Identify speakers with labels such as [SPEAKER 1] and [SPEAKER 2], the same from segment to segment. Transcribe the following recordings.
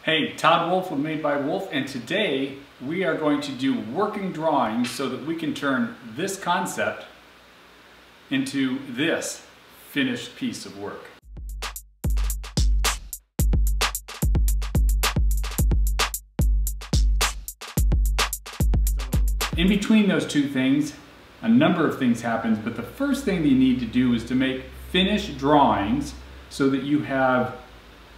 [SPEAKER 1] Hey, Todd Wolfe with Made by Wolfe, and today we are going to do working drawings so that we can turn this concept into this finished piece of work. In between those two things, a number of things happen, but the first thing that you need to do is to make finished drawings so that you have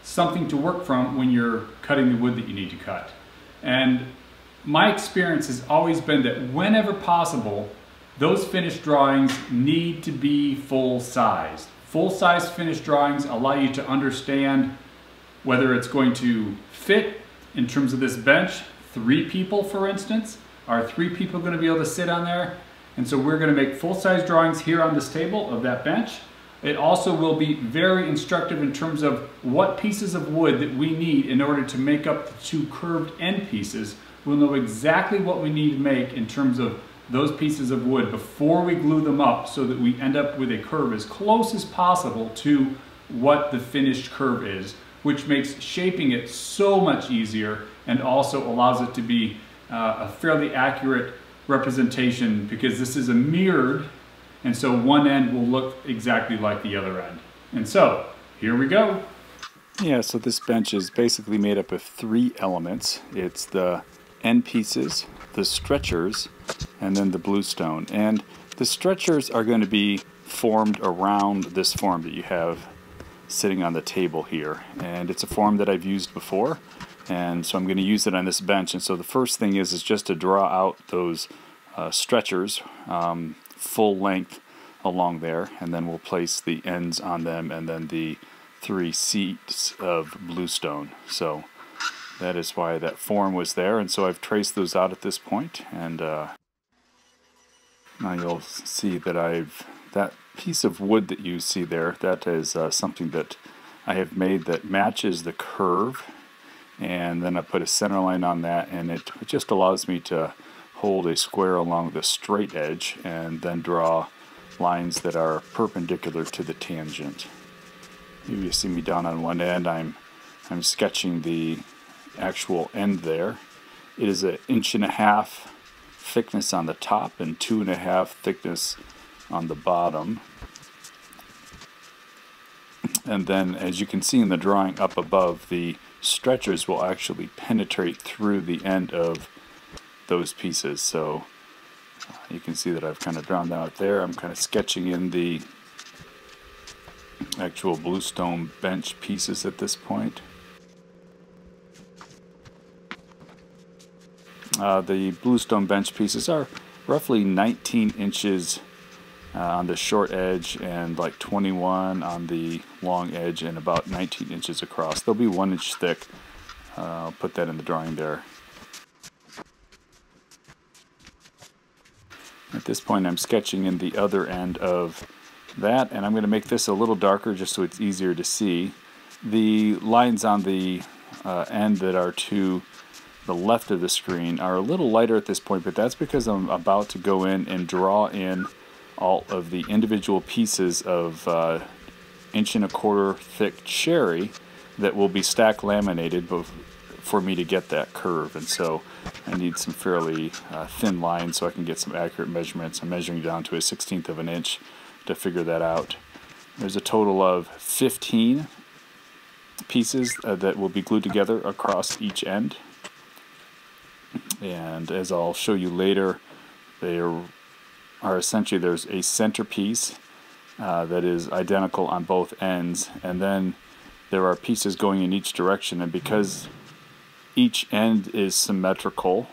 [SPEAKER 1] something to work from when you're cutting the wood that you need to cut. And my experience has always been that whenever possible, those finished drawings need to be full-sized. Full-size finished drawings allow you to understand whether it's going to fit in terms of this bench. 3 people, for instance. Are 3 people going to be able to sit on there? And so we're going to make full-size drawings here on this table of that bench. It also will be very instructive in terms of what pieces of wood that we need in order to make up the 2 curved end pieces. We'll know exactly what we need to make in terms of those pieces of wood before we glue them up so that we end up with a curve as close as possible to what the finished curve is, which makes shaping it so much easier and also allows it to be a fairly accurate representation, because this is a mirrored, and so one end will look exactly like the other end. And so, here we go.
[SPEAKER 2] Yeah, so this bench is basically made up of 3 elements. It's the end pieces, the stretchers, and then the bluestone. And the stretchers are going to be formed around this form that you have sitting on the table here. And it's a form that I've used before, and so I'm going to use it on this bench. And so the first thing is just to draw out those stretchers full length along there, and then we'll place the ends on them and then the 3 seats of bluestone. So that is why that form was there, and so I've traced those out at this point, and now you'll see that that piece of wood that you see there, that is something that I have made that matches the curve, and then I put a center line on that, and it just allows me to hold a square along the straight edge and then draw lines that are perpendicular to the tangent. Here you see me down on one end. I'm sketching the actual end there. It is 1.5 inches thickness on the top and 2.5 thickness on the bottom. And then, as you can see in the drawing up above, the stretchers will actually penetrate through the end of those pieces. So you can see that I've kind of drawn that out there. I'm kind of sketching in the actual bluestone bench pieces at this point. The bluestone bench pieces are roughly 19 inches on the short edge and like 21 on the long edge and about 19 inches across. They'll be 1 inch thick. I'll put that in the drawing there. At this point I'm sketching in the other end of that, and I'm going to make this a little darker just so it's easier to see. The lines on the end that are to the left of the screen are a little lighter at this point, but that's because I'm about to go in and draw in all of the individual pieces of 1.25 inch thick cherry that will be stack laminated for me to get that curve. And so I need some fairly thin lines so I can get some accurate measurements. I'm measuring down to 1/16 of an inch to figure that out. There's a total of 15 pieces that will be glued together across each end. And as I'll show you later, they are essentially, there's a centerpiece that is identical on both ends, and then there are pieces going in each direction, and because each end is symmetrical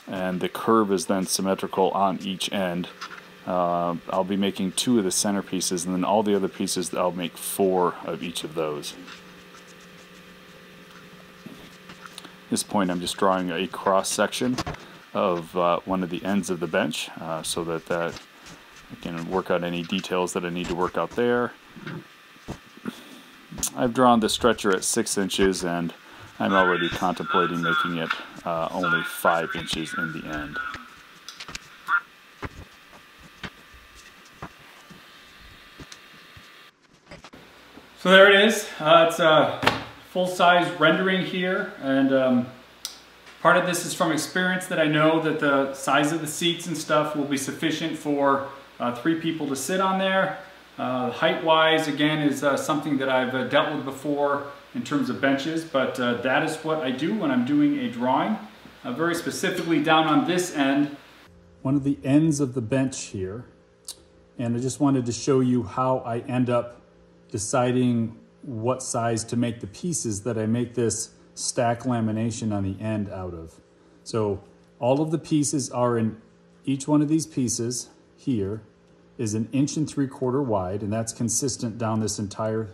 [SPEAKER 2] and the curve is then symmetrical on each end, I'll be making 2 of the centerpieces, and then all the other pieces I'll make 4 of each of those. At this point I'm just drawing a cross section of one of the ends of the bench so that I can work out any details that I need to work out there. I've drawn the stretcher at 6 inches, and I'm already contemplating making it only 5 inches in the end.
[SPEAKER 1] So there it is. It's full-size rendering here, and part of this is from experience that I know that the size of the seats and stuff will be sufficient for 3 people to sit on there. Height-wise, again, is something that I've dealt with before in terms of benches, but that is what I do when I'm doing a drawing. Very specifically down on this end, one of the ends of the bench here, and I just wanted to show you how I end up deciding what size to make the pieces that I make this stack lamination on the end out of. So all of the pieces are in, each one of these pieces here is 1 3/4 inches wide, and that's consistent down this entire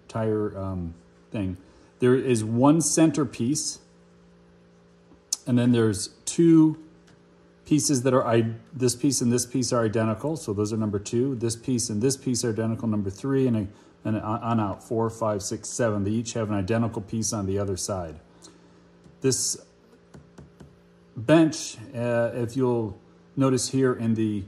[SPEAKER 1] thing. There is one center piece, and then there's 2 pieces that are, this piece and this piece are identical, so those are number 2. This piece and this piece are identical, number 3, and on out, 4, 5, 6, 7. They each have an identical piece on the other side. This bench, if you'll notice here in the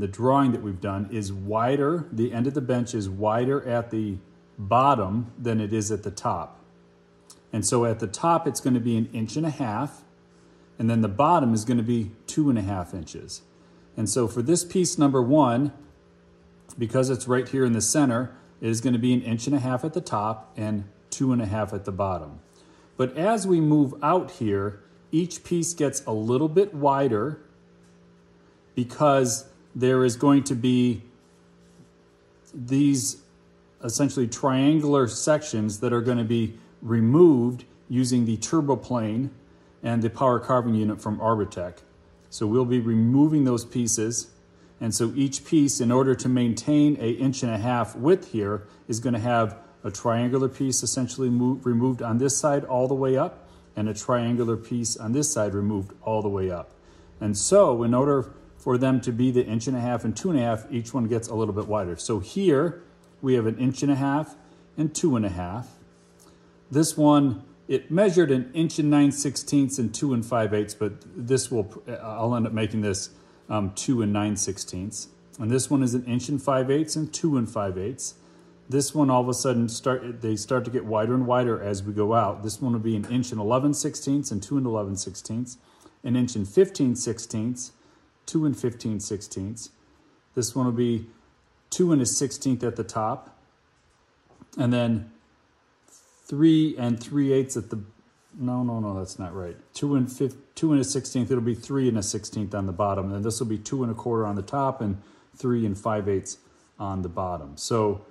[SPEAKER 1] drawing that we've done, is wider. The end of the bench is wider at the bottom than it is at the top. And so at the top, it's going to be 1.5 inches, and then the bottom is going to be 2.5 inches. And so for this piece number 1, because it's right here in the center, it is going to be 1.5 inches at the top and 2.5 at the bottom. But as we move out here, each piece gets a little bit wider because there is going to be these essentially triangular sections that are going to be removed using the turboplane and the power carving unit from Arbortech. So we'll be removing those pieces. And so each piece, in order to maintain 1.5 inches width here, is going to have a triangular piece essentially removed on this side all the way up, and a triangular piece on this side removed all the way up. And so in order for them to be the 1.5 inches and 2.5, each one gets a little bit wider. So here we have 1.5 inches and 2.5. This one, it measured 1 9/16 inches and 2 5/8, but this will, I'll end up making this 2 9/16. And this one is 1 5/8 and 2 5/8. This one all of a sudden they start to get wider and wider as we go out. This one will be 1 11/16 and 2 11/16, 1 15/16, 2 15/16. This one will be 2 1/16 at the top, and then 3 3/8 at the, no, that's not right. 2 1/16, it'll be 3 1/16 on the bottom. And then this will be 2 1/4 on the top and 3 5/8 on the bottom. So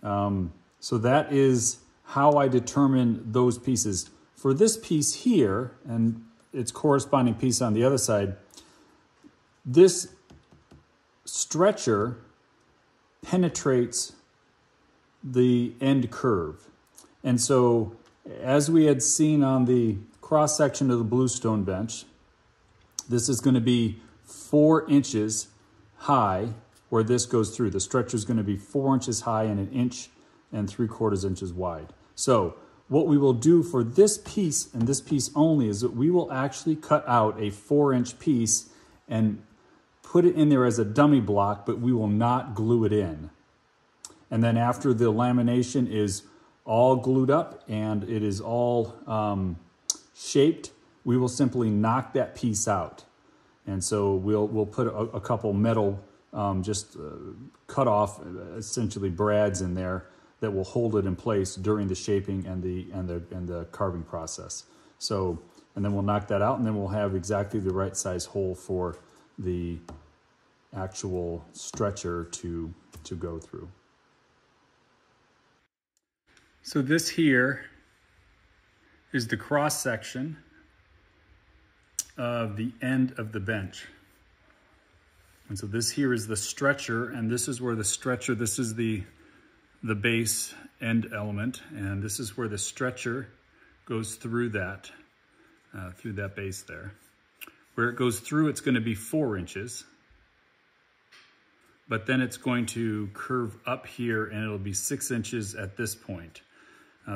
[SPEAKER 1] that is how I determine those pieces. For this piece here, and its corresponding piece on the other side, this stretcher penetrates the end curve. And so as we had seen on the cross section of the Bluestone bench, this is going to be 4 inches high where this goes through. The stretcher is going to be 4 inches high and 1 3/4 inches wide. So what we will do for this piece and this piece only is that we will actually cut out a 4-inch piece and put it in there as a dummy block, but we will not glue it in. And then after the lamination is all glued up and it is all shaped, we will simply knock that piece out. And so we'll put a couple metal cut off essentially brads in there that will hold it in place during the shaping and the carving process. So, and then we'll knock that out, and then we'll have exactly the right size hole for the actual stretcher to go through. So this here is the cross section of the end of the bench. And so this here is the stretcher, and this is where the stretcher, this is the base end element, and this is where the stretcher goes through that base there. Where it goes through, it's going to be 4 inches, but then it's going to curve up here, and it'll be 6 inches at this point.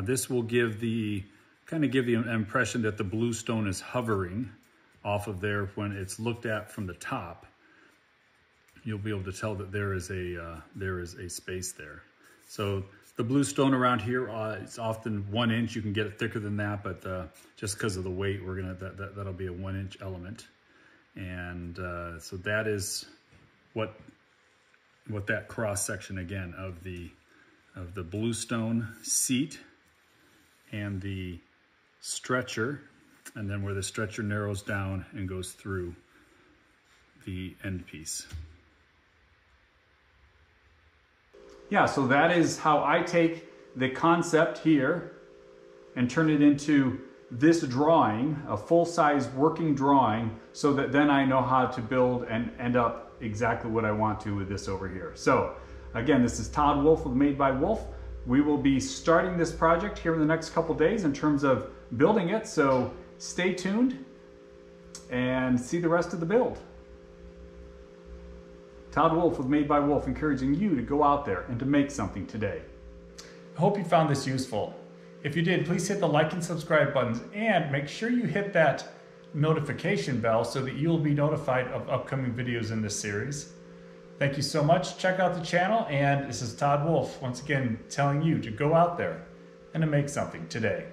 [SPEAKER 1] This will give the impression that the Bluestone is hovering off of there when it's looked at from the top. You'll be able to tell that there is a space there. So The bluestone around here, it's often 1 inch. You can get it thicker than that, but just because of the weight, we're gonna that'll be a 1 inch element. And so that is what that cross section again of the bluestone seat and the stretcher, and then where the stretcher narrows down and goes through the end piece. Yeah, so that is how I take the concept here and turn it into this drawing, a full-size working drawing, so that then I know how to build and end up exactly what I want to with this over here. So again, this is Todd Wolfe with Made by Wolfe. We will be starting this project here in the next couple days in terms of building it, so stay tuned and see the rest of the build. Todd Wolfe with Made by Wolfe, encouraging you to go out there and to make something today. I hope you found this useful. If you did, please hit the like and subscribe buttons and make sure you hit that notification bell so that you'll be notified of upcoming videos in this series. Thank you so much. Check out the channel, and this is Todd Wolfe once again telling you to go out there and to make something today.